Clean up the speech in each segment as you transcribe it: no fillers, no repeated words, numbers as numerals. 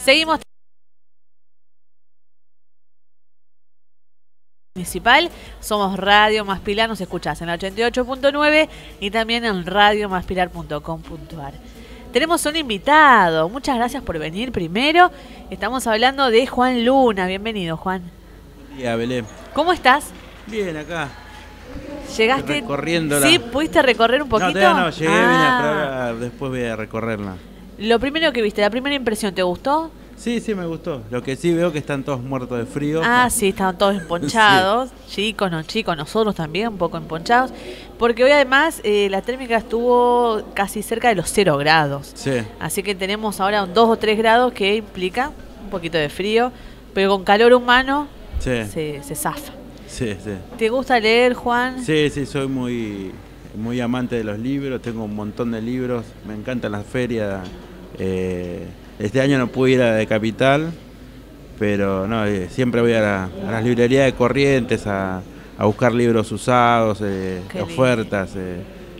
Seguimos municipal, somos Radio Más Pilar, nos escuchás en la 88.9 y también en radiomaspilar.com.ar. Tenemos un invitado, muchas gracias por venir primero. Estamos hablando de Juan Luna, bienvenido Juan. Buen día, Belén. ¿Cómo estás? Bien, acá. ¿Llegaste? Recorriéndola. ¿Sí? ¿Pudiste recorrer un poquito? No, todavía no, llegué, vine, pero ahora después voy a recorrerla. Lo primero que viste, la primera impresión, ¿te gustó? Sí, me gustó. Lo que sí veo que están todos muertos de frío. Ah, sí, estaban todos emponchados. Sí. Chicos, nosotros también un poco emponchados. Porque hoy además la térmica estuvo casi cerca de los 0 grados. Sí. Así que tenemos ahora 2 o 3 grados que implica un poquito de frío. Pero con calor humano se zafa. Sí. ¿Te gusta leer, Juan? Sí, soy muy amante de los libros. Tengo un montón de libros. Me encantan las ferias. Este año no pude ir a la de Capital, pero no, siempre voy a las librerías de Corrientes a buscar libros usados, ofertas.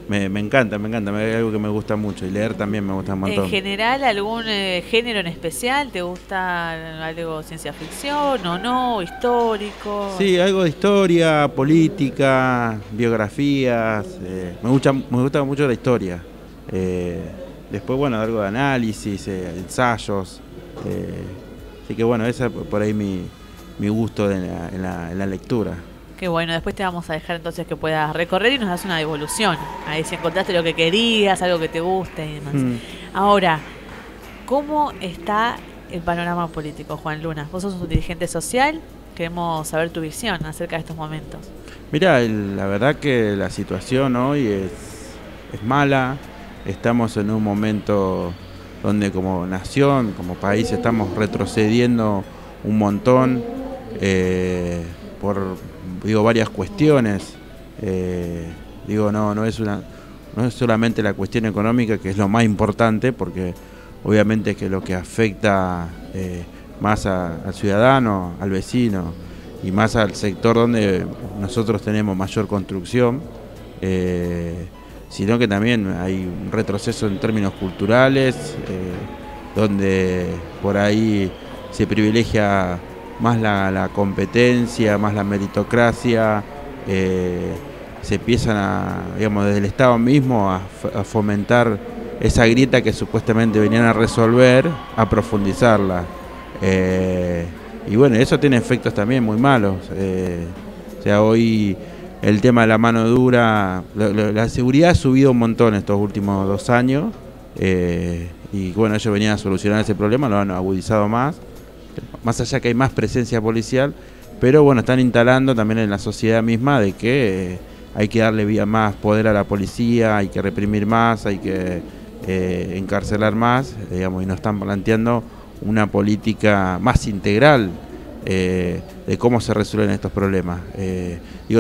Me encanta, es algo que me gusta mucho y leer también me gusta un montón. ¿En general algún género en especial? ¿Te gusta algo ciencia ficción o no? ¿Histórico? Sí, algo de historia, política, biografías. Me gusta mucho la historia. Después, bueno, algo de análisis, ensayos. Así que bueno, ese es por ahí mi gusto en la lectura. Qué bueno, después te vamos a dejar entonces que puedas recorrer y nos das una devolución. Ahí si encontraste lo que querías, algo que te guste y demás. Ahora, ¿cómo está el panorama político, Juan Luna? Vos sos un dirigente social, queremos saber tu visión acerca de estos momentos. Mirá, la verdad que la situación hoy es mala. Estamos en un momento donde como nación, como país, estamos retrocediendo un montón por varias cuestiones. No es solamente la cuestión económica, que es lo más importante, porque obviamente es que lo que afecta más al ciudadano, al vecino y más al sector donde nosotros tenemos mayor construcción, sino que también hay un retroceso en términos culturales, donde por ahí se privilegia más la competencia, más la meritocracia, se empiezan desde el Estado mismo a fomentar esa grieta que supuestamente venían a resolver, a profundizarla. Y bueno, eso tiene efectos también muy malos. Hoy el tema de la mano dura, la seguridad ha subido un montón estos últimos 2 años, y bueno, ellos venían a solucionar ese problema, lo han agudizado más allá que hay más presencia policial, pero bueno, están instalando también en la sociedad misma de que hay que darle más poder a la policía, hay que reprimir más, hay que encarcelar más, y no están planteando una política más integral de cómo se resuelven estos problemas.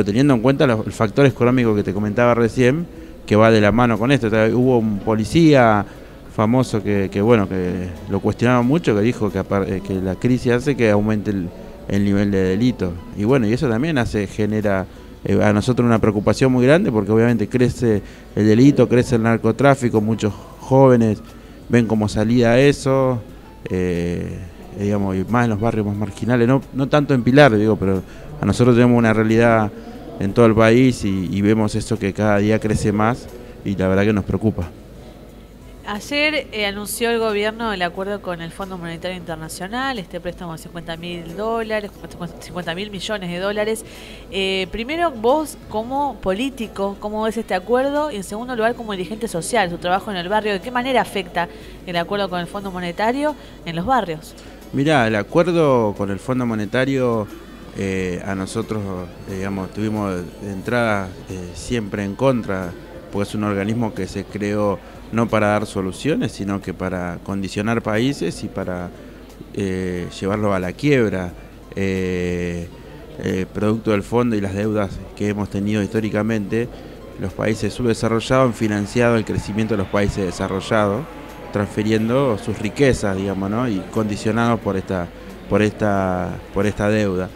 Teniendo en cuenta el factor económico que te comentaba recién, que va de la mano con esto. Hubo un policía famoso que lo cuestionaba mucho, que dijo que la crisis hace que aumente el nivel de delito. Y bueno, y eso también genera a nosotros una preocupación muy grande, porque obviamente crece el delito, crece el narcotráfico, muchos jóvenes ven como salida eso, y más en los barrios más marginales, no tanto en Pilar, pero a nosotros tenemos una realidad en todo el país y vemos eso que cada día crece más y la verdad que nos preocupa. Ayer anunció el gobierno el acuerdo con el Fondo Monetario Internacional, este préstamo de $50.000 millones. Primero, vos como político, ¿cómo ves este acuerdo? Y en segundo lugar, como dirigente social, su trabajo en el barrio, ¿de qué manera afecta el acuerdo con el Fondo Monetario en los barrios? Mirá, el acuerdo con el Fondo Monetario, a nosotros, tuvimos de entrada siempre en contra, porque es un organismo que se creó no para dar soluciones, sino que para condicionar países y para llevarlos a la quiebra. Producto del fondo y las deudas que hemos tenido históricamente, los países subdesarrollados han financiado el crecimiento de los países desarrollados, transfiriendo sus riquezas, y condicionados por esta deuda.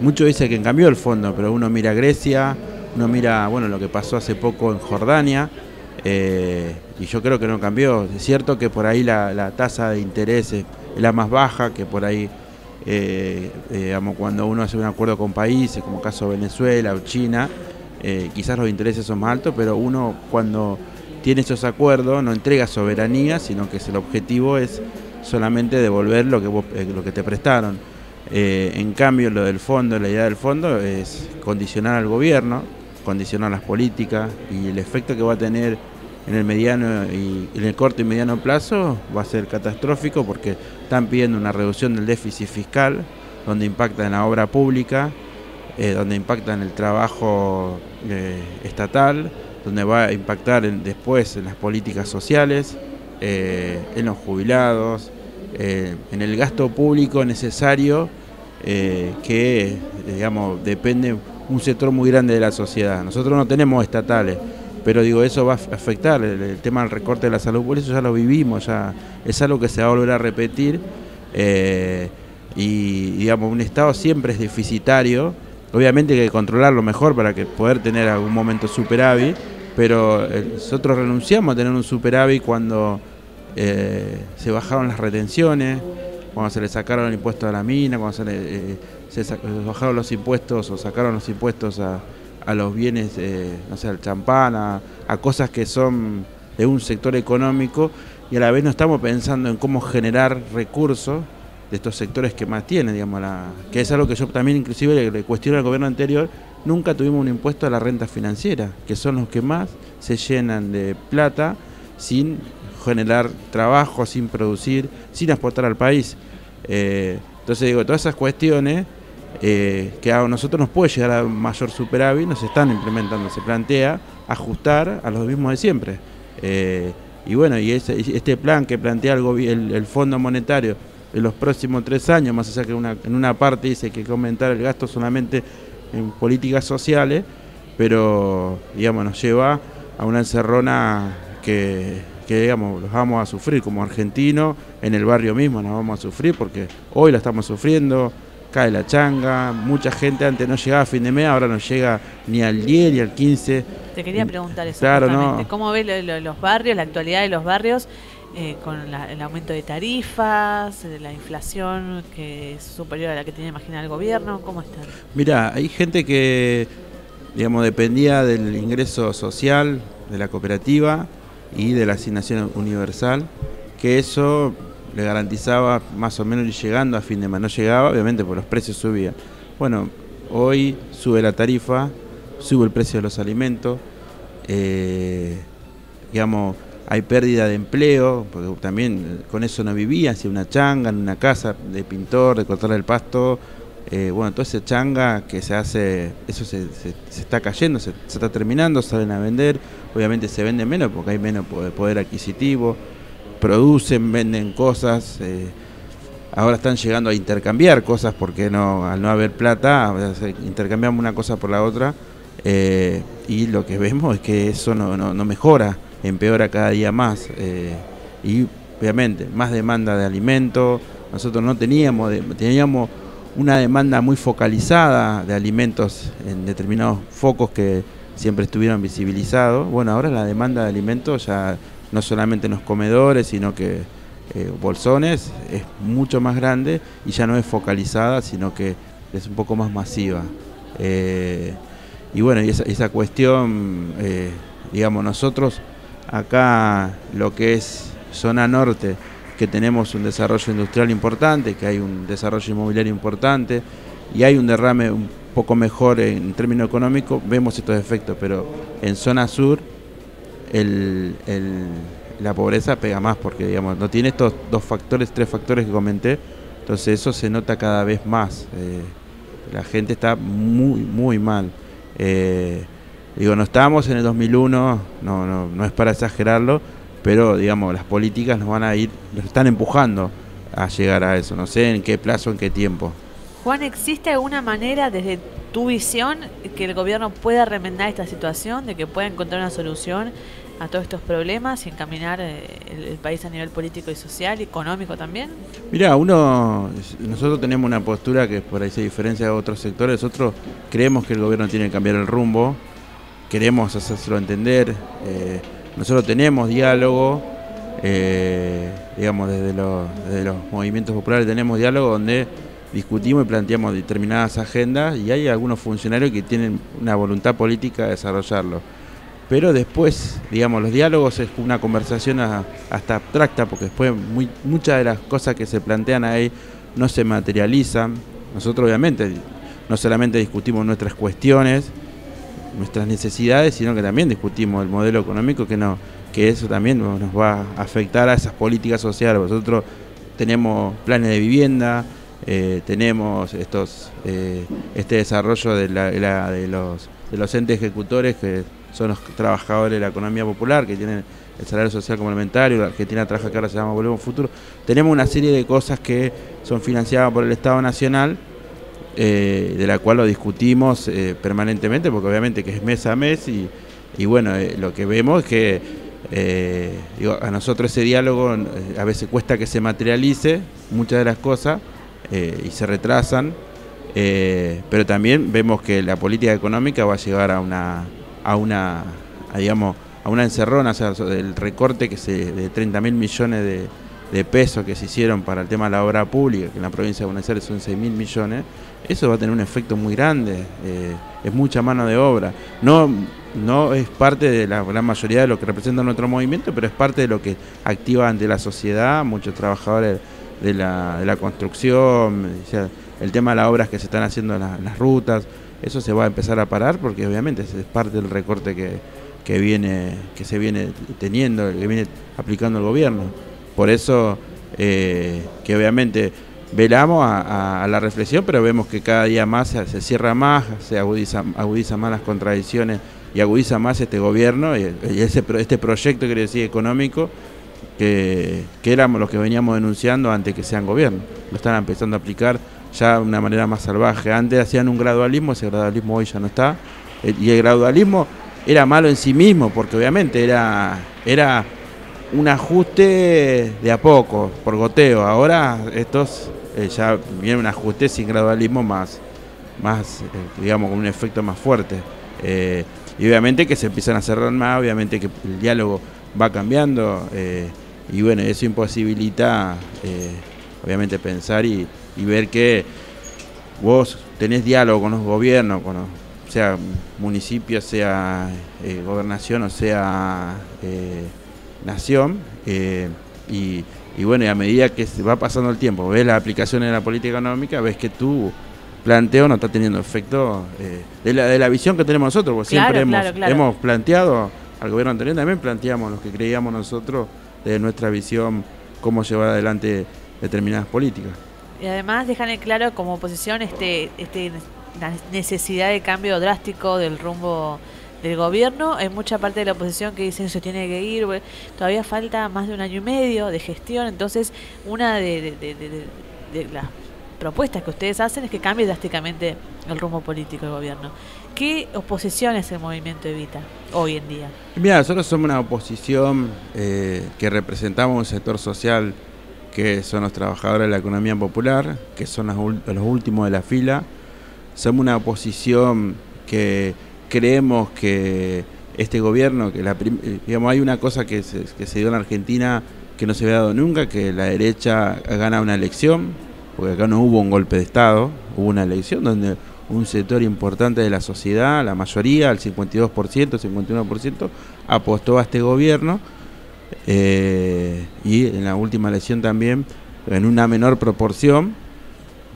Muchos dicen que cambió el fondo, pero uno mira a Grecia, uno mira lo que pasó hace poco en Jordania, Y yo creo que no cambió. Es cierto que por ahí la tasa de interés es la más baja, que por ahí, digamos, cuando uno hace un acuerdo con países, como caso Venezuela o China, quizás los intereses son más altos, pero uno cuando tiene esos acuerdos no entrega soberanía, sino que el objetivo es solamente devolver lo que te prestaron. En cambio, lo del fondo, la idea del fondo es condicionar al gobierno, condicionar las políticas, y el efecto que va a tener en el mediano y en el corto y mediano plazo va a ser catastrófico, porque están pidiendo una reducción del déficit fiscal, donde impacta en la obra pública, donde impacta en el trabajo estatal, donde va a impactar después en las políticas sociales, en los jubilados, en el gasto público necesario, que digamos depende un sector muy grande de la sociedad. Nosotros no tenemos estatales, pero digo, eso va a afectar el tema del recorte de la salud pública. Eso ya lo vivimos, ya es algo que se va a volver a repetir, y digamos, un Estado siempre es deficitario. Obviamente hay que controlarlo mejor para que poder tener algún momento superávit, pero nosotros renunciamos a tener un superávit cuando se bajaron las retenciones, cuando se le sacaron el impuesto a la mina, cuando se bajaron los impuestos o sacaron los impuestos a los bienes, no sé, al champán, a cosas que son de un sector económico, y a la vez no estamos pensando en cómo generar recursos de estos sectores que más tienen, digamos, que es algo que yo también inclusive le cuestiono al gobierno anterior. Nunca tuvimos un impuesto a la renta financiera, que son los que más se llenan de plata sin generar trabajo, sin producir, sin aportar al país. Entonces digo, todas esas cuestiones que a nosotros nos puede llegar a mayor superávit, nos están implementando. Se plantea ajustar a los mismos de siempre. Y bueno, y este plan que plantea el Fondo Monetario en los próximos 3 años, más allá que en una parte dice que hay que aumentar el gasto solamente en políticas sociales, pero digamos nos lleva a una encerrona que digamos los vamos a sufrir como argentinos. En el barrio mismo nos vamos a sufrir, porque hoy la estamos sufriendo. Cae la changa, mucha gente antes no llegaba a fin de mes, ahora no llega ni al 10 ni al 15. Te quería preguntar eso, claro, justamente. ¿No? ¿Cómo ves los barrios, la actualidad de los barrios, con el aumento de tarifas, de la inflación que es superior a la que tiene imaginado el gobierno? ¿Cómo están? Mirá, hay gente que, digamos, dependía del ingreso social de la cooperativa y de la asignación universal, que eso le garantizaba más o menos ir llegando a fin de mes. No llegaba, obviamente, porque los precios subían. Bueno, hoy sube la tarifa, sube el precio de los alimentos, digamos, hay pérdida de empleo, porque también con eso no vivía, hacía una changa en una casa de pintor, de cortar el pasto. Bueno, toda esa changa que se hace, eso se está cayendo, se está terminando, salen a vender. Obviamente se vende menos porque hay menos poder adquisitivo. Producen, venden cosas, ahora están llegando a intercambiar cosas, porque al no haber plata, intercambiamos una cosa por la otra, y lo que vemos es que eso no mejora, empeora cada día más, y obviamente más demanda de alimentos. Nosotros no teníamos una demanda muy focalizada de alimentos en determinados focos que siempre estuvieron visibilizados. Bueno, ahora la demanda de alimentos ya no solamente en los comedores, sino que bolsones, es mucho más grande y ya no es focalizada, sino que es un poco más masiva. Y bueno, y esa cuestión, digamos, nosotros acá, lo que es zona norte, que tenemos un desarrollo industrial importante, que hay un desarrollo inmobiliario importante y hay un derrame un poco mejor en términos económicos, vemos estos efectos, pero en zona sur la pobreza pega más, porque digamos no tiene estos 3 factores que comenté. Entonces eso se nota cada vez más. La gente está muy mal. Digo, no estábamos en el 2001, no es para exagerarlo, pero digamos las políticas nos están empujando a llegar a eso. No sé en qué plazo, en qué tiempo. Juan, ¿existe alguna manera desde tu visión que el gobierno pueda remendar esta situación, de que pueda encontrar una solución a todos estos problemas y encaminar el país a nivel político y social, económico también? Mirá, nosotros tenemos una postura que por ahí se diferencia de otros sectores. Nosotros creemos que el gobierno tiene que cambiar el rumbo, queremos hacérselo entender. nosotros tenemos diálogo, digamos, desde los movimientos populares tenemos diálogo donde discutimos y planteamos determinadas agendas, y hay algunos funcionarios que tienen una voluntad política de desarrollarlo. Pero después, digamos, los diálogos es una conversación hasta abstracta, porque después muchas de las cosas que se plantean ahí no se materializan. Nosotros obviamente no solamente discutimos nuestras cuestiones, nuestras necesidades, sino que también discutimos el modelo económico, que eso también nos va a afectar a esas políticas sociales. Nosotros tenemos planes de vivienda, tenemos este desarrollo de los entes ejecutores, que son los trabajadores de la economía popular, que tienen el salario social complementario, la Argentina trabaja, que ahora se llama Volvemos Futuro. Tenemos una serie de cosas que son financiadas por el Estado Nacional, de la cual lo discutimos permanentemente, porque obviamente que es mes a mes, y bueno, lo que vemos es que a nosotros ese diálogo a veces cuesta que se materialice muchas de las cosas, y se retrasan, pero también vemos que la política económica va a llegar a una encerrona, o sea, el recorte de 30.000 millones de pesos que se hicieron para el tema de la obra pública, que en la provincia de Buenos Aires son 6.000 millones, eso va a tener un efecto muy grande, es mucha mano de obra. No es parte de la gran mayoría de lo que representa nuestro movimiento, pero es parte de lo que activa ante la sociedad, muchos trabajadores de la construcción, o sea, el tema de las obras que se están haciendo en las rutas, eso se va a empezar a parar, porque obviamente es parte del recorte que se viene teniendo, que viene aplicando el gobierno. Por eso que obviamente velamos a la reflexión, pero vemos que cada día más se cierra más, se agudiza más las contradicciones y agudiza más este gobierno y este proyecto, quiero decir, económico, que éramos los que veníamos denunciando antes que sean gobierno. Lo están empezando a aplicar ya de una manera más salvaje. Antes hacían un gradualismo, ese gradualismo hoy ya no está, y el gradualismo era malo en sí mismo, porque obviamente era un ajuste de a poco, por goteo. Ahora estos ya viene un ajuste sin gradualismo más digamos, con un efecto más fuerte. Y obviamente que se empiezan a cerrar más, obviamente que el diálogo va cambiando, y bueno, eso imposibilita obviamente pensar y ver que vos tenés diálogo con los gobiernos, sea municipio, sea gobernación o sea nación, y bueno, y a medida que se va pasando el tiempo, ves las aplicaciones de la política económica, ves que tu planteo no está teniendo efecto de la visión que tenemos nosotros, porque siempre hemos planteado, al gobierno anterior también planteamos lo que creíamos nosotros de nuestra visión, cómo llevar adelante determinadas políticas. Y además dejan en claro como oposición la necesidad de cambio drástico del rumbo del gobierno. Hay mucha parte de la oposición que dicen se tiene que ir, todavía falta más de 1 año y medio de gestión, entonces una de las propuestas que ustedes hacen es que cambie drásticamente el rumbo político del gobierno. ¿Qué oposición es el movimiento Evita hoy en día? Mira, nosotros somos una oposición que representamos un sector social que son los trabajadores de la economía popular, que son los últimos de la fila. Somos una oposición que creemos que este gobierno, digamos, hay una cosa que se dio en Argentina que no se había dado nunca, que la derecha gana una elección, porque acá no hubo un golpe de Estado, hubo una elección donde un sector importante de la sociedad, la mayoría, el 52%, 51%, apostó a este gobierno, y en la última elección también, en una menor proporción,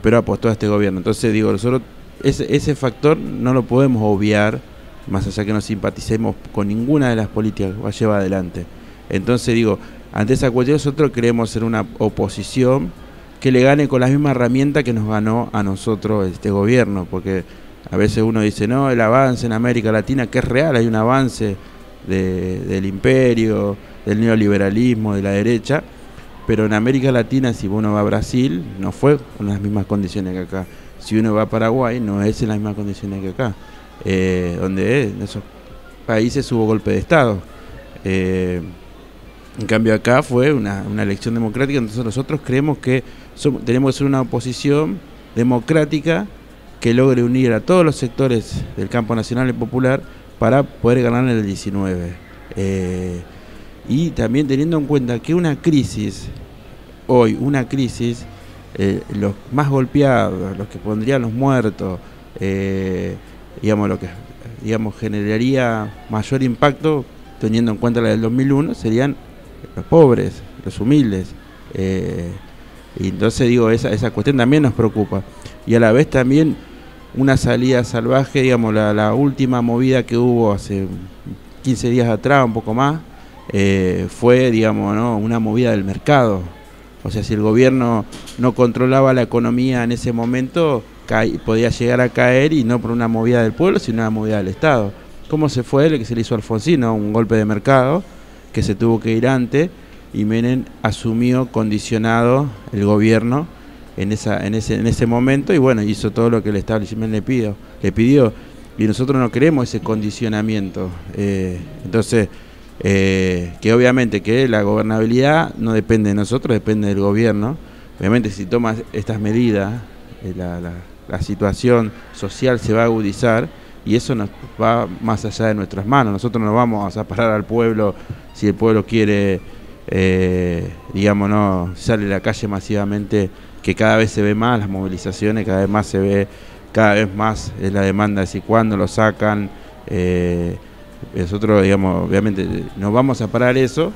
pero apostó a este gobierno. Entonces digo, nosotros ese factor no lo podemos obviar, más allá que no simpaticemos con ninguna de las políticas que va a llevar adelante. Entonces digo, ante esa cuestión nosotros queremos ser una oposición que le gane con la misma herramienta que nos ganó a nosotros este gobierno, porque a veces uno dice, no, el avance en América Latina, que es real, hay un avance del imperio, del neoliberalismo, de la derecha, pero en América Latina, si uno va a Brasil, no fue con las mismas condiciones que acá. Si uno va a Paraguay, no es en las mismas condiciones que acá, donde en esos países hubo golpe de Estado. En cambio acá fue una elección democrática. Entonces nosotros creemos que tenemos que ser una oposición democrática que logre unir a todos los sectores del campo nacional y popular para poder ganar en el 19. Y también teniendo en cuenta que una crisis, hoy una crisis, los más golpeados, los que pondrían los muertos, digamos, lo que generaría mayor impacto, teniendo en cuenta la del 2001, serían los pobres, los humildes. Y entonces digo, esa cuestión también nos preocupa. Y a la vez también una salida salvaje, digamos, la última movida que hubo hace 15 días atrás, un poco más, fue, digamos, ¿no?, una movida del mercado. O sea, si el gobierno no controlaba la economía en ese momento, podía llegar a caer, y no por una movida del pueblo, sino una movida del Estado. ¿Cómo se fue el que se le hizo a Alfonsín? Un golpe de mercado que se tuvo que ir antes, y Menem asumió condicionado el gobierno en ese momento, y bueno, hizo todo lo que el establecimiento le pidió, y nosotros no queremos ese condicionamiento. Entonces, que obviamente que la gobernabilidad no depende de nosotros, depende del gobierno. Obviamente, si toma estas medidas, la situación social se va a agudizar, y eso nos va más allá de nuestras manos. Nosotros no vamos a parar al pueblo si el pueblo quiere, digamos, no sale a la calle masivamente, que cada vez se ve más las movilizaciones, cada vez más es la demanda de si cuándo lo sacan. Nosotros, digamos, obviamente no vamos a parar eso,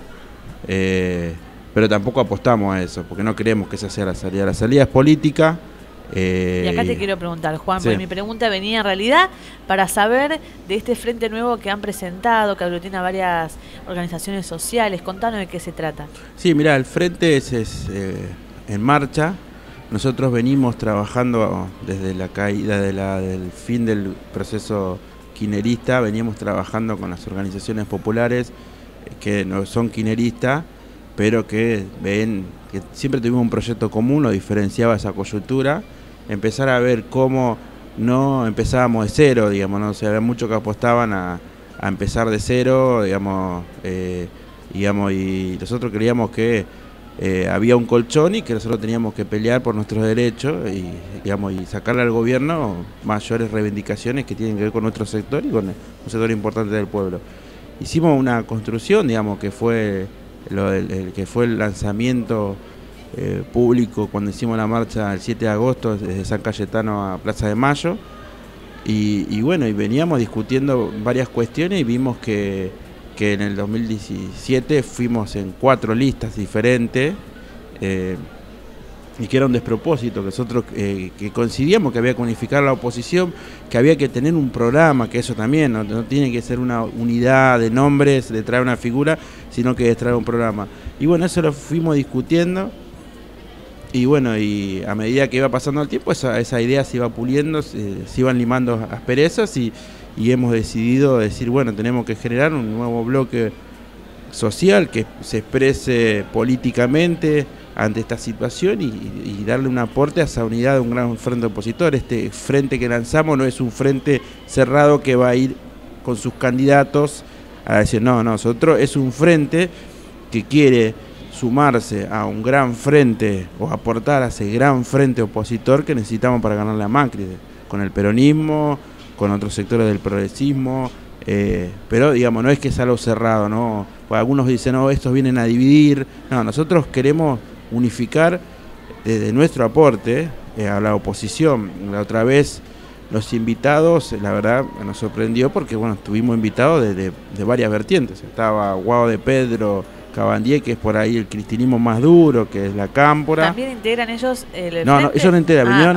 pero tampoco apostamos a eso, porque no queremos que esa sea la salida. La salida es política. Y acá te quiero preguntar, Juan, porque mi pregunta venía en realidad para saber de este frente nuevo que han presentado, que aglutina varias organizaciones sociales. Contanos de qué se trata. Sí, mirá, el frente es en marcha. Nosotros venimos trabajando desde la caída del fin del proceso kirchnerista, veníamos trabajando con las organizaciones populares que no son kirchneristas, pero que ven que siempre tuvimos un proyecto común, lo diferenciaba esa coyuntura, empezar a ver cómo no empezábamos de cero, digamos, ¿no? O sea, había muchos que apostaban a empezar de cero, digamos, y nosotros creíamos que había un colchón y que nosotros teníamos que pelear por nuestros derechos y, digamos, y sacarle al gobierno mayores reivindicaciones que tienen que ver con nuestro sector y con un sector importante del pueblo. Hicimos una construcción, digamos, que fue el lanzamiento público cuando hicimos la marcha el 7 de agosto desde San Cayetano a Plaza de Mayo, y bueno, y veníamos discutiendo varias cuestiones y vimos que en el 2017 fuimos en 4 listas diferentes, y que era un despropósito, que nosotros que coincidíamos que había que unificar la oposición, que había que tener un programa, que eso también no tiene que ser una unidad de nombres, de traer una figura, sino que de traer un programa. Y bueno, eso lo fuimos discutiendo, y bueno, y a medida que iba pasando el tiempo, esa idea se iba puliendo, se iban limando asperezas, y hemos decidido decir, bueno, tenemos que generar un nuevo bloque social que se exprese políticamente ante esta situación y darle un aporte a esa unidad de un gran frente opositor. Este frente que lanzamos no es un frente cerrado que va a ir con sus candidatos a decir, no, nosotros es un frente que quiere sumarse a un gran frente o aportar a ese gran frente opositor que necesitamos para ganarle a Macri, con el peronismo, con otros sectores del progresismo, pero digamos, no es que es algo cerrado, ¿no? Pues algunos dicen, no, estos vienen a dividir. No, nosotros queremos unificar desde nuestro aporte a la oposición. La otra vez los invitados, la verdad nos sorprendió porque bueno, estuvimos invitados de varias vertientes. Estaba Guado de Pedro, Cabandier, que es por ahí el cristinismo más duro, que es la Cámpora. ¿También integran ellos el frente? No, ellos no integran, vinieron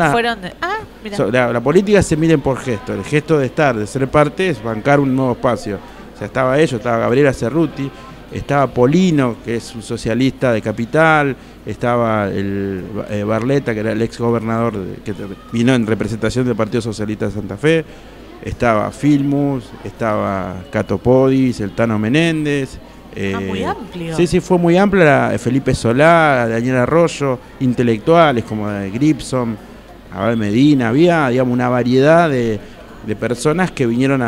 mira. La política se miden por gesto, el gesto de estar, de ser parte, es bancar un nuevo espacio. O sea, estaba ellos, estaba Gabriela Cerruti, estaba Polino, que es un socialista de Capital, estaba el Barletta, que era el ex gobernador que vino en representación del Partido Socialista de Santa Fe, estaba Filmus, estaba Cato Podis, el Tano Menéndez. Muy amplio. Sí, fue muy amplia. Felipe Solá, Daniel Arroyo, intelectuales como Gripson, Abel Medina, había, digamos, una variedad de personas que vinieron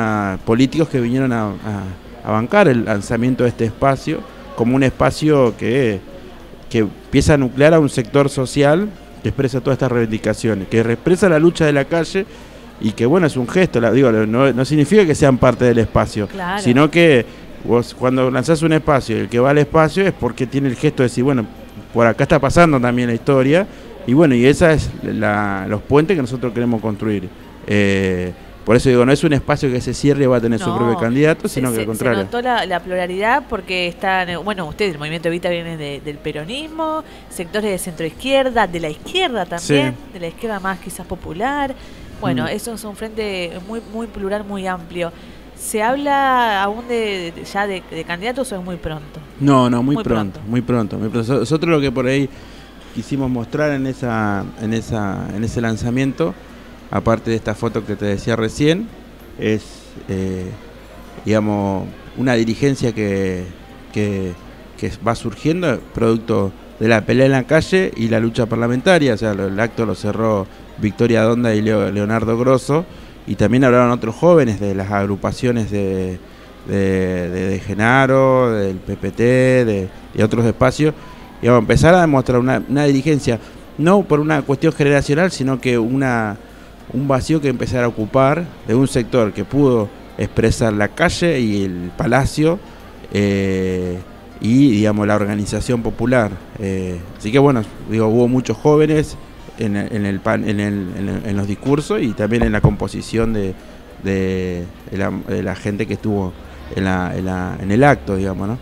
políticos que vinieron a bancar el lanzamiento de este espacio como un espacio que empieza a nuclear a un sector social que expresa todas estas reivindicaciones, que expresa la lucha de la calle y que bueno, es un gesto, no significa que sean parte del espacio, claro, sino que vos cuando lanzás un espacio y el que va al espacio es porque tiene el gesto de decir, bueno, por acá está pasando también la historia, y bueno, y esa es los puentes que nosotros queremos construir. Por eso digo, no es un espacio que se cierre y va a tener su propio candidato, sino que al contrario. Se notó la pluralidad porque están, bueno, ustedes, el Movimiento Evita viene del peronismo, sectores de centro-izquierda, de la izquierda también, de la izquierda más quizás popular. Bueno, eso es un frente muy, muy plural, muy amplio. ¿Se habla aún ya de candidatos o es muy pronto? No, muy pronto. Nosotros lo que por ahí quisimos mostrar en ese lanzamiento, aparte de esta foto que te decía recién, es, digamos, una dirigencia que va surgiendo producto de la pelea en la calle y la lucha parlamentaria. O sea, el acto lo cerró Victoria Donda y Leonardo Grosso, y también hablaron otros jóvenes de las agrupaciones de Genaro, del PPT, de otros espacios, y vamos a empezar a demostrar una dirigencia, no por una cuestión generacional, sino que un vacío que empezara a ocupar de un sector que pudo expresar la calle y el palacio, y digamos la organización popular. Así que bueno, digo, hubo muchos jóvenes en los discursos y también en la composición de la gente que estuvo en el acto, digamos, ¿no?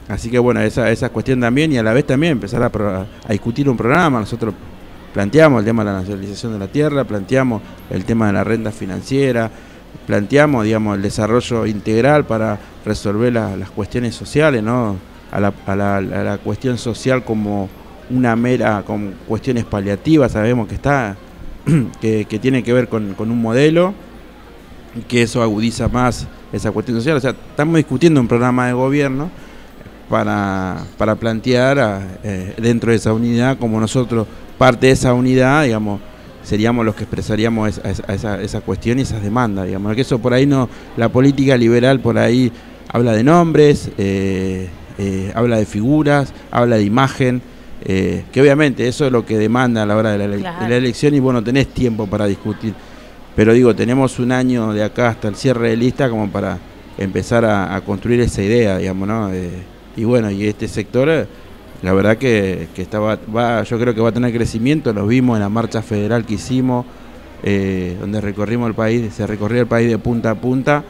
Así que bueno, esa cuestión también, y a la vez también empezar a discutir un programa. Nosotros planteamos el tema de la nacionalización de la tierra, planteamos el tema de la renta financiera, planteamos, digamos, el desarrollo integral para resolver las cuestiones sociales, ¿no? A la cuestión social como una con cuestiones paliativas. Sabemos que tiene que ver con un modelo, y que eso agudiza más esa cuestión social. O sea, estamos discutiendo un programa de gobierno para plantear dentro de esa unidad, como nosotros, parte de esa unidad, digamos, seríamos los que expresaríamos esa cuestión y esas demandas, digamos, que eso por ahí no, la política liberal por ahí habla de nombres, habla de figuras, habla de imagen, que obviamente eso es lo que demanda a la hora de la elección, y bueno, tenés tiempo para discutir, pero digo, tenemos un año de acá hasta el cierre de lista como para empezar a construir esa idea, digamos, ¿no? Y bueno, y este sector, la verdad que yo creo que va a tener crecimiento. Lo vimos en la marcha federal que hicimos, donde recorrimos el país, se recorrió el país de punta a punta,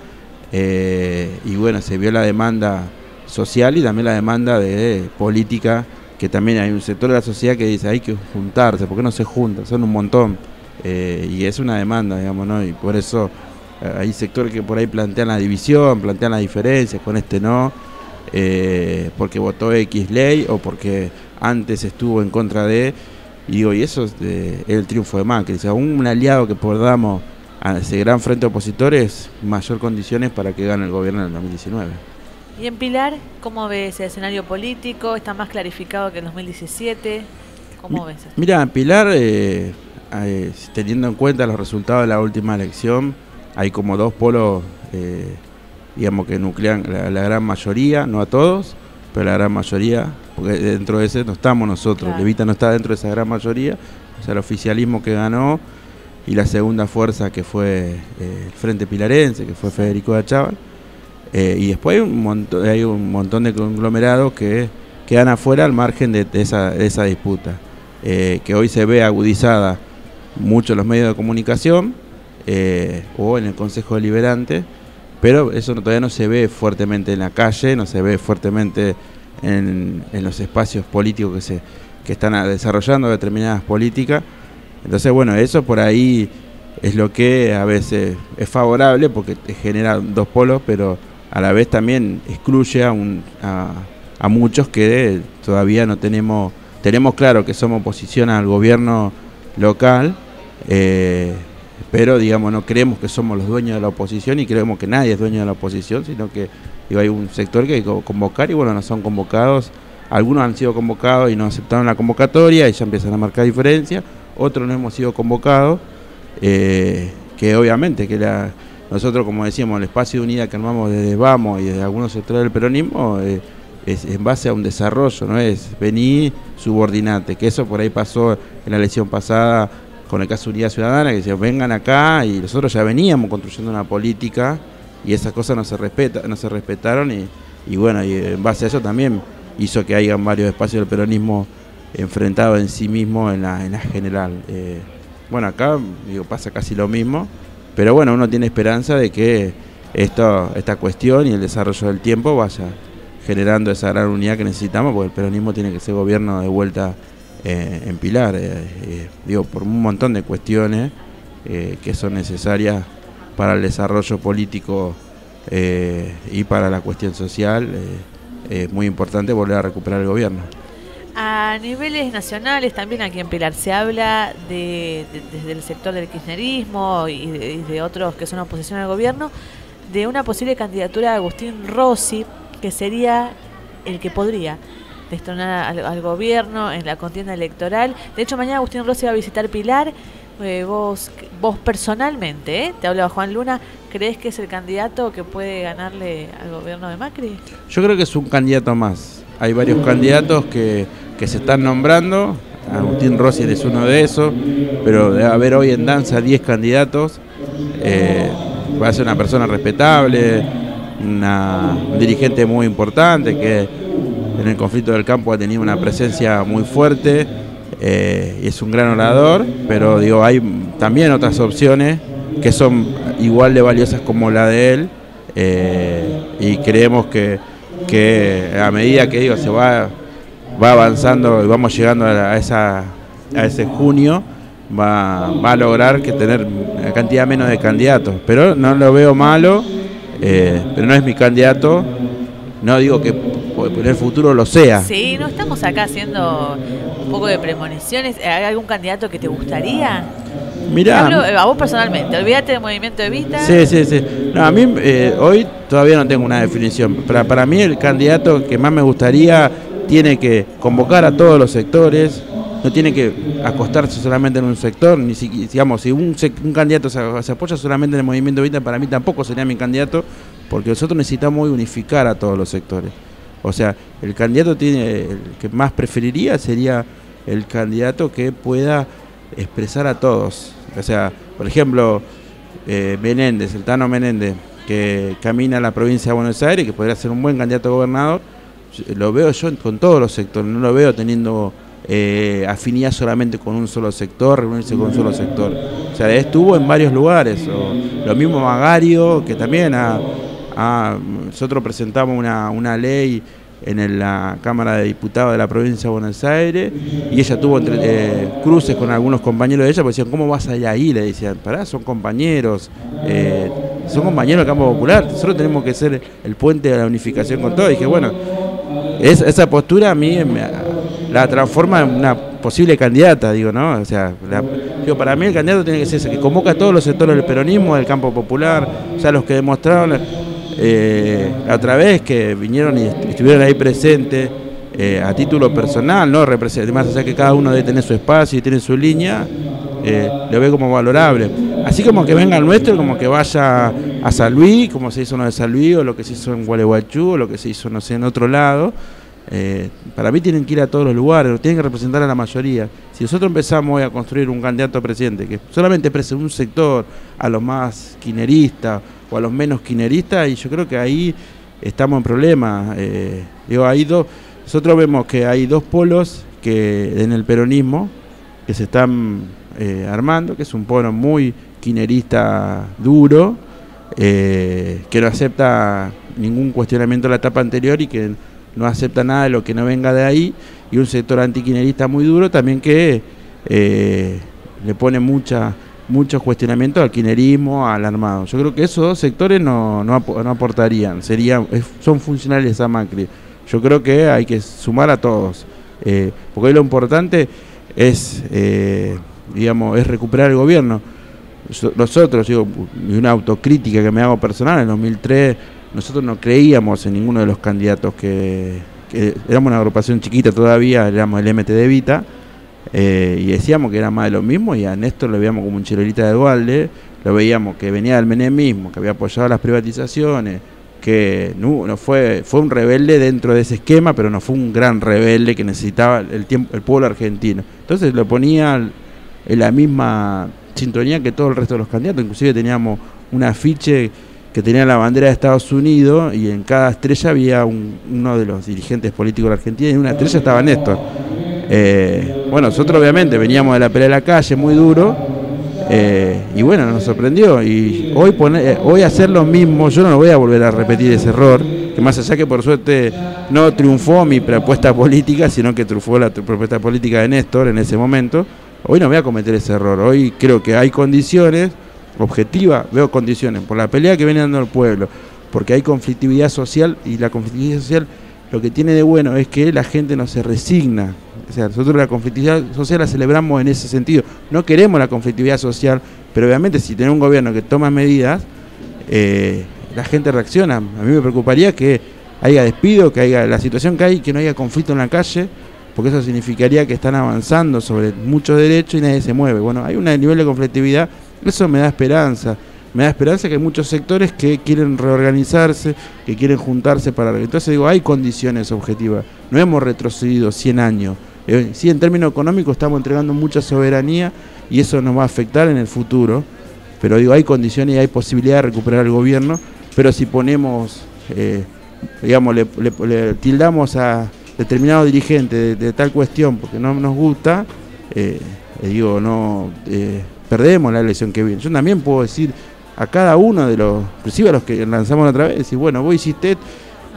y bueno, se vio la demanda social y también la demanda de política, que también hay un sector de la sociedad que dice hay que juntarse, ¿por qué no se juntan? Son un montón, y es una demanda, digamos, ¿no? Y por eso hay sectores que por ahí plantean la división, plantean las diferencias, con este no, porque votó X ley o porque antes estuvo en contra de, y digo, y eso es el triunfo de Macri. O sea, un aliado que podamos a ese gran frente opositor es mayor condiciones para que gane el gobierno en el 2019. Y en Pilar, ¿cómo ves el escenario político? ¿Está más clarificado que en 2017? ¿Cómo ves esto? Mira, en Pilar, teniendo en cuenta los resultados de la última elección, hay como dos polos, digamos, que nuclean la gran mayoría, no a todos, pero la gran mayoría, porque dentro de ese no estamos nosotros, claro. Evita no está dentro de esa gran mayoría, o sea, el oficialismo que ganó y la segunda fuerza que fue el Frente Pilarense, que fue Federico Achával, y después hay un montón de conglomerados que quedan afuera al margen de esa disputa, que hoy se ve agudizada mucho en los medios de comunicación o en el Consejo Deliberante, pero eso todavía no se ve fuertemente en la calle, no se ve fuertemente en los espacios políticos que están desarrollando determinadas políticas. Entonces, bueno, eso por ahí es lo que a veces es favorable porque te genera dos polos, pero a la vez también excluye a muchos que todavía no tenemos claro que somos oposición al gobierno local, pero digamos no creemos que somos los dueños de la oposición y creemos que nadie es dueño de la oposición, sino que hay un sector que hay que convocar y bueno, no son convocados. Algunos han sido convocados y no aceptaron la convocatoria y ya empiezan a marcar diferencias, otros no hemos sido convocados, que obviamente que nosotros, como decíamos, el espacio de unidad que armamos desde Vamos y desde algunos sectores del peronismo es en base a un desarrollo, no es venir subordinate, que eso por ahí pasó en la elección pasada con el caso de Unidad Ciudadana, que decían vengan acá, y nosotros ya veníamos construyendo una política y esas cosas no se respetaron y bueno, y en base a eso también hizo que hayan varios espacios del peronismo enfrentados en sí mismo en la general. Bueno, acá pasa casi lo mismo, pero bueno, uno tiene esperanza de que esta cuestión y el desarrollo del tiempo vaya generando esa gran unidad que necesitamos, porque el peronismo tiene que ser gobierno de vuelta en Pilar, por un montón de cuestiones que son necesarias para el desarrollo político y para la cuestión social. Es muy importante volver a recuperar el gobierno. A niveles nacionales también aquí en Pilar se habla desde el sector del kirchnerismo y de otros que son oposición al gobierno, de una posible candidatura de Agustín Rossi, que sería el que podría destronar al gobierno en la contienda electoral. De hecho, mañana Agustín Rossi va a visitar Pilar. Vos personalmente, te hablaba Juan Luna, ¿crees que es el candidato que puede ganarle al gobierno de Macri? Yo creo que es un candidato más. Hay varios candidatos que se están nombrando. Agustín Rossi es uno de esos, pero debe haber hoy en danza 10 candidatos. Va a ser una persona respetable, un dirigente muy importante que en el conflicto del campo ha tenido una presencia muy fuerte y es un gran orador, pero hay también otras opciones que son igual de valiosas como la de él, y creemos que a medida que se va avanzando y vamos llegando a ese junio, va a lograr tener una cantidad menos de candidatos, pero no lo veo malo, pero no es mi candidato. No digo que en el futuro lo sea. Sí, no estamos acá haciendo un poco de premoniciones. ¿Hay algún candidato que te gustaría? Mirá, hablo a vos personalmente, olvídate del Movimiento Evita. Sí. No, a mí hoy todavía no tengo una definición. Para mí el candidato que más me gustaría tiene que convocar a todos los sectores, no tiene que acostarse solamente en un sector, ni digamos, si un candidato se apoya solamente en el Movimiento Evita, para mí tampoco sería mi candidato, porque nosotros necesitamos unificar a todos los sectores. O sea, el candidato el que más preferiría sería el candidato que pueda expresar a todos. O sea, por ejemplo, Menéndez, el Tano Menéndez, que camina a la provincia de Buenos Aires, que podría ser un buen candidato a gobernador, lo veo yo con todos los sectores, no lo veo teniendo afinidad solamente con un solo sector, reunirse con un solo sector. O sea, estuvo en varios lugares. O lo mismo Magario, que también nosotros presentamos una ley en la Cámara de Diputados de la provincia de Buenos Aires, y ella tuvo cruces con algunos compañeros de ella, porque decían, ¿cómo vas allá ahí? Le decían, pará, son compañeros del campo popular, nosotros tenemos que ser el puente de la unificación con todo. Y dije, bueno, esa postura a mí la transforma en una posible candidata, ¿no? O sea, para mí el candidato tiene que ser ese, que convoca a todos los sectores del peronismo, del campo popular, o sea, los que demostraron la otra vez que vinieron y estuvieron ahí presentes a título personal, ¿no? Más allá que cada uno debe tener su espacio y tiene su línea, lo ve como valorable. Así como que venga el nuestro, como que vaya a San Luis, como se hizo uno de San Luis, o lo que se hizo en Gualeguaychú, o lo que se hizo, no sé, en otro lado. Para mí tienen que ir a todos los lugares, tienen que representar a la mayoría. Si nosotros empezamos hoy a construir un candidato a presidente que solamente exprese un sector, a los más kirchneristas o a los menos kirchneristas, y yo creo que ahí estamos en problemas. Nosotros vemos que hay dos polos en el peronismo que se están armando, que es un polo muy kirchnerista duro, que no acepta ningún cuestionamiento de la etapa anterior y que no acepta nada de lo que no venga de ahí, y un sector antikirchnerista muy duro también que le pone muchos cuestionamientos al kirchnerismo, al armado. Yo creo que esos dos sectores no aportarían, son funcionales a Macri. Yo creo que hay que sumar a todos, porque hoy lo importante es recuperar el gobierno. Nosotros, y una autocrítica que me hago personal, en 2003 nosotros no creíamos en ninguno de los candidatos que éramos una agrupación chiquita todavía, éramos el MT de Evita, y decíamos que era más de lo mismo, y a Néstor lo veíamos como un chirolita de Dualde, lo veíamos que venía del menemismo, que había apoyado las privatizaciones, que no fue un rebelde dentro de ese esquema, pero no fue un gran rebelde que necesitaba el pueblo argentino. Entonces lo ponía en la misma sintonía que todo el resto de los candidatos, inclusive teníamos un afiche que tenía la bandera de Estados Unidos y en cada estrella había uno de los dirigentes políticos de la Argentina, y en una estrella estaba Néstor. Bueno, nosotros obviamente veníamos de la pelea de la calle muy duro, y bueno, nos sorprendió, y hoy hacer lo mismo, yo no lo voy a volver a repetir ese error, que más allá que por suerte no triunfó mi propuesta política, sino que triunfó la propuesta política de Néstor en ese momento, hoy no voy a cometer ese error. Hoy creo que hay condiciones objetivas, veo condiciones por la pelea que viene dando el pueblo, porque hay conflictividad social, y la conflictividad social lo que tiene de bueno es que la gente no se resigna. O sea, nosotros la conflictividad social la celebramos en ese sentido. No queremos la conflictividad social, pero obviamente si tenemos un gobierno que toma medidas, la gente reacciona. A mí me preocuparía que haya despido, que haya la situación que hay, que no haya conflicto en la calle, porque eso significaría que están avanzando sobre muchos derechos y nadie se mueve. Bueno, hay un nivel de conflictividad, eso me da esperanza. Me da esperanza que hay muchos sectores que quieren reorganizarse, que quieren juntarse para... Entonces digo, hay condiciones objetivas. No hemos retrocedido 100 años. Sí, en términos económicos estamos entregando mucha soberanía y eso nos va a afectar en el futuro. Pero digo, hay condiciones y hay posibilidad de recuperar el gobierno. Pero si ponemos, digamos, le tildamos a determinado dirigente de tal cuestión porque no nos gusta, digo, no perdemos la elección que viene. Yo también puedo decir a cada uno de los, inclusive a los que lanzamos otra vez, decir, bueno, vos hiciste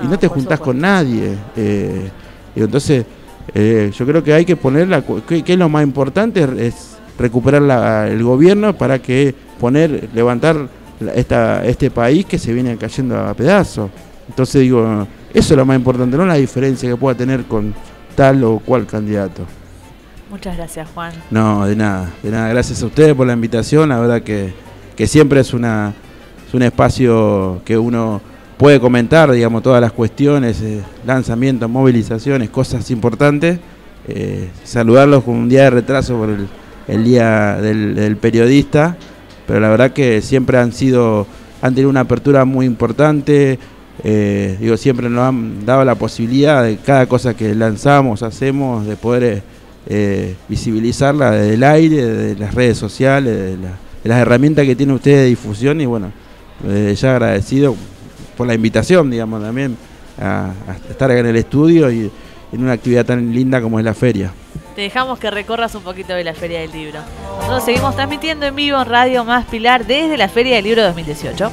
y no te juntás con nadie. Entonces, yo creo que hay que poner, que es lo más importante, es recuperar el gobierno para que levantar este país que se viene cayendo a pedazos. Entonces digo, eso es lo más importante, no la diferencia que pueda tener con tal o cual candidato. Muchas gracias, Juan. No, de nada, gracias a ustedes por la invitación, la verdad que siempre es un espacio que uno puede comentar, digamos, todas las cuestiones, lanzamientos, movilizaciones, cosas importantes. Saludarlos con un día de retraso por el día del periodista, pero la verdad que siempre han tenido una apertura muy importante. Siempre nos han dado la posibilidad de cada cosa que lanzamos, hacemos, de poder visibilizarla desde el aire, de las redes sociales, de las herramientas que tiene usted de difusión, y bueno, ya agradecido por la invitación, digamos, también a estar acá en el estudio y en una actividad tan linda como es la feria. Te dejamos que recorras un poquito de la Feria del Libro. Nosotros seguimos transmitiendo en vivo en Radio Más Pilar desde la Feria del Libro 2018.